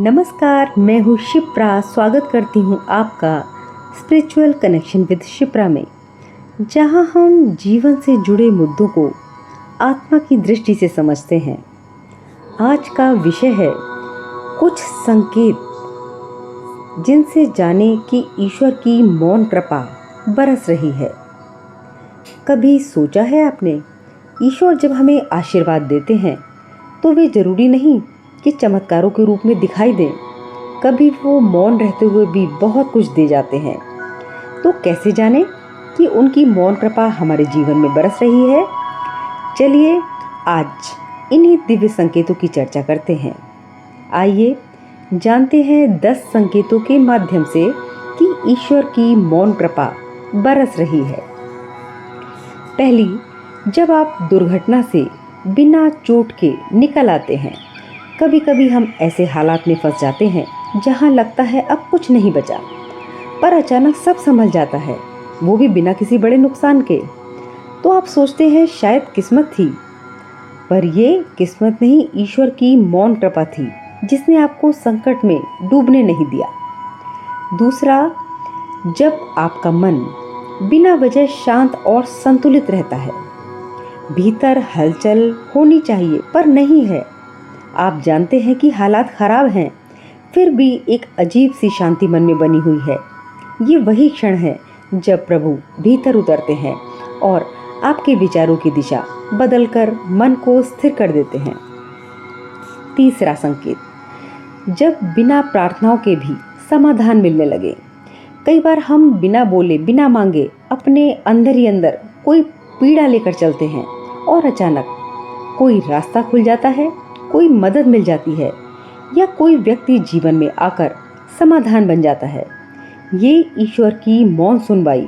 नमस्कार, मैं हूँ शिप्रा। स्वागत करती हूँ आपका स्पिरिचुअल कनेक्शन विद शिप्रा में, जहाँ हम जीवन से जुड़े मुद्दों को आत्मा की दृष्टि से समझते हैं। आज का विषय है कुछ संकेत जिनसे जाने कि ईश्वर की मौन कृपा बरस रही है। कभी सोचा है आपने, ईश्वर जब हमें आशीर्वाद देते हैं तो वे जरूरी नहीं कि चमत्कारों के रूप में दिखाई दें। कभी वो मौन रहते हुए भी बहुत कुछ दे जाते हैं। तो कैसे जाने कि उनकी मौन कृपा हमारे जीवन में बरस रही है? चलिए आज इन्हीं दिव्य संकेतों की चर्चा करते हैं। आइए जानते हैं 10 संकेतों के माध्यम से कि ईश्वर की मौन कृपा बरस रही है। पहली, जब आप दुर्घटना से बिना चोट के निकल आते हैं। कभी कभी हम ऐसे हालात में फंस जाते हैं जहां लगता है अब कुछ नहीं बचा, पर अचानक सब संभल जाता है, वो भी बिना किसी बड़े नुकसान के। तो आप सोचते हैं शायद किस्मत थी, पर ये किस्मत नहीं, ईश्वर की मौन कृपा थी जिसने आपको संकट में डूबने नहीं दिया। दूसरा, जब आपका मन बिना वजह शांत और संतुलित रहता है। भीतर हलचल होनी चाहिए पर नहीं है। आप जानते हैं कि हालात खराब हैं, फिर भी एक अजीब सी शांति मन में बनी हुई है। ये वही क्षण है जब प्रभु भीतर उतरते हैं और आपके विचारों की दिशा बदलकर मन को स्थिर कर देते हैं। तीसरा संकेत, जब बिना प्रार्थनाओं के भी समाधान मिलने लगे। कई बार हम बिना बोले बिना मांगे अपने अंदर ही अंदर कोई पीड़ा लेकर चलते हैं और अचानक कोई रास्ता खुल जाता है, कोई मदद मिल जाती है या कोई व्यक्ति जीवन में आकर समाधान बन जाता है। ये ईश्वर की मौन सुनवाई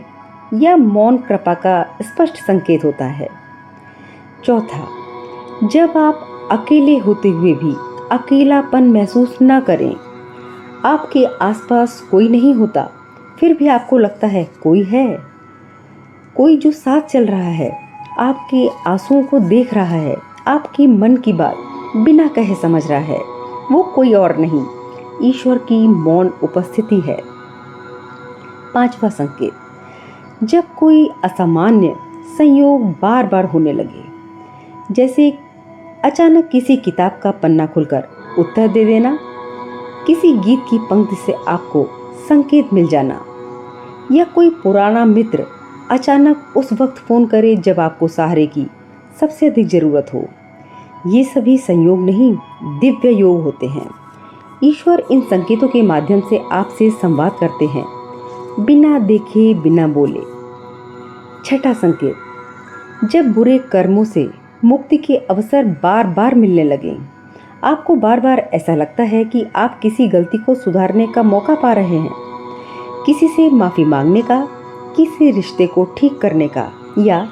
या मौन कृपा का स्पष्ट संकेत होता है। चौथा, जब आप अकेले होते हुए भी अकेलापन महसूस न करें। आपके आसपास कोई नहीं होता, फिर भी आपको लगता है कोई है, कोई जो साथ चल रहा है, आपके आंसुओं को देख रहा है, आपकी मन की बात बिना कहे समझ रहा है। वो कोई और नहीं, ईश्वर की मौन उपस्थिति है। पांचवा संकेत, जब कोई असामान्य संयोग बार बार होने लगे, जैसे अचानक किसी किताब का पन्ना खुलकर उत्तर दे देना, किसी गीत की पंक्ति से आपको संकेत मिल जाना, या कोई पुराना मित्र अचानक उस वक्त फोन करे जब आपको सहारे की सबसे अधिक जरूरत हो। ये सभी संयोग नहीं, दिव्य योग होते हैं। ईश्वर इन संकेतों के माध्यम से आपसे संवाद करते हैं, बिना देखे बिना बोले। छठा संकेत, जब बुरे कर्मों से मुक्ति के अवसर बार बार मिलने लगे। आपको बार बार ऐसा लगता है कि आप किसी गलती को सुधारने का मौका पा रहे हैं, किसी से माफ़ी मांगने का, किसी रिश्ते को ठीक करने का, या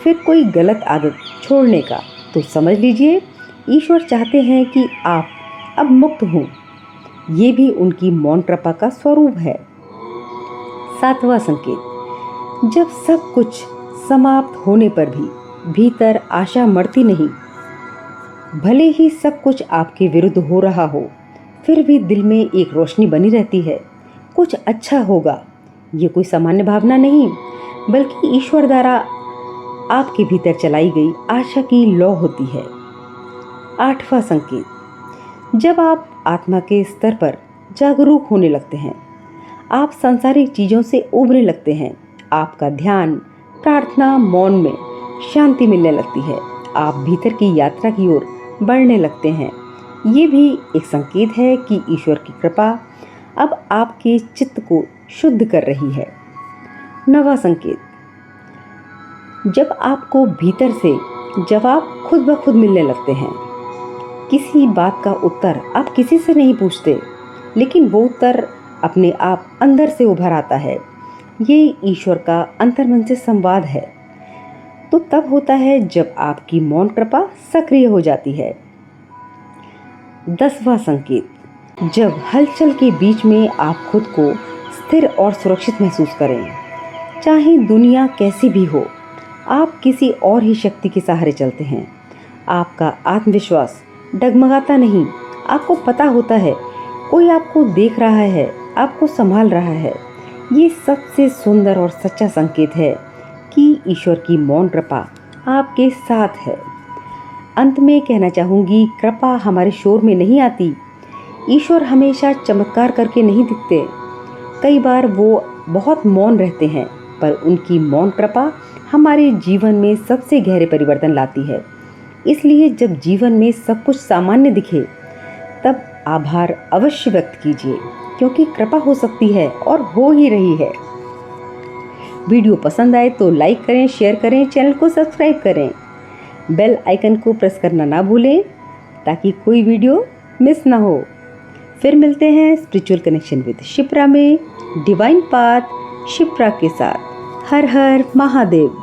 फिर कोई गलत आदत छोड़ने का। तो समझ लीजिए ईश्वर चाहते हैं कि आप अब मुक्त हों। ये भी उनकी मौन कृपा का स्वरूप है। सातवां संकेत, जब सब कुछ समाप्त होने पर भी भीतर आशा मरती नहीं। भले ही सब कुछ आपके विरुद्ध हो रहा हो, फिर भी दिल में एक रोशनी बनी रहती है, कुछ अच्छा होगा। ये कोई सामान्य भावना नहीं, बल्कि ईश्वर द्वारा आपके भीतर चलाई गई आशा की लौ होती है। आठवां संकेत, जब आप आत्मा के स्तर पर जागरूक होने लगते हैं, आप सांसारिक चीज़ों से उबरने लगते हैं, आपका ध्यान, प्रार्थना, मौन में शांति मिलने लगती है, आप भीतर की यात्रा की ओर बढ़ने लगते हैं। ये भी एक संकेत है कि ईश्वर की कृपा अब आपके चित्त को शुद्ध कर रही है। नवा संकेत, जब आपको भीतर से जवाब खुद ब खुद मिलने लगते हैं। किसी बात का उत्तर आप किसी से नहीं पूछते, लेकिन वो उत्तर अपने आप अंदर से उभर आता है। ये ईश्वर का अंतर्मन से संवाद है। तो तब होता है जब आपकी मौन कृपा सक्रिय हो जाती है। 10वां संकेत, जब हलचल के बीच में आप खुद को स्थिर और सुरक्षित महसूस करें। चाहे दुनिया कैसी भी हो, आप किसी और ही शक्ति के सहारे चलते हैं। आपका आत्मविश्वास डगमगाता नहीं। आपको पता होता है कोई आपको देख रहा है, आपको संभाल रहा है। ये सबसे सुंदर और सच्चा संकेत है कि ईश्वर की मौन कृपा आपके साथ है। अंत में कहना चाहूँगी, कृपा हमारे शोर में नहीं आती। ईश्वर हमेशा चमत्कार करके नहीं दिखते। कई बार वो बहुत मौन रहते हैं, पर उनकी मौन कृपा हमारे जीवन में सबसे गहरे परिवर्तन लाती है। इसलिए जब जीवन में सब कुछ सामान्य दिखे, तब आभार अवश्य व्यक्त कीजिए, क्योंकि कृपा हो सकती है और हो ही रही है। वीडियो पसंद आए तो लाइक करें, शेयर करें, चैनल को सब्सक्राइब करें, बेल आइकन को प्रेस करना ना भूलें ताकि कोई वीडियो मिस ना हो। फिर मिलते हैं स्पिरिचुअल कनेक्शन विद शिप्रा में, डिवाइन पाथ शिप्रा के साथ। हर हर महादेव।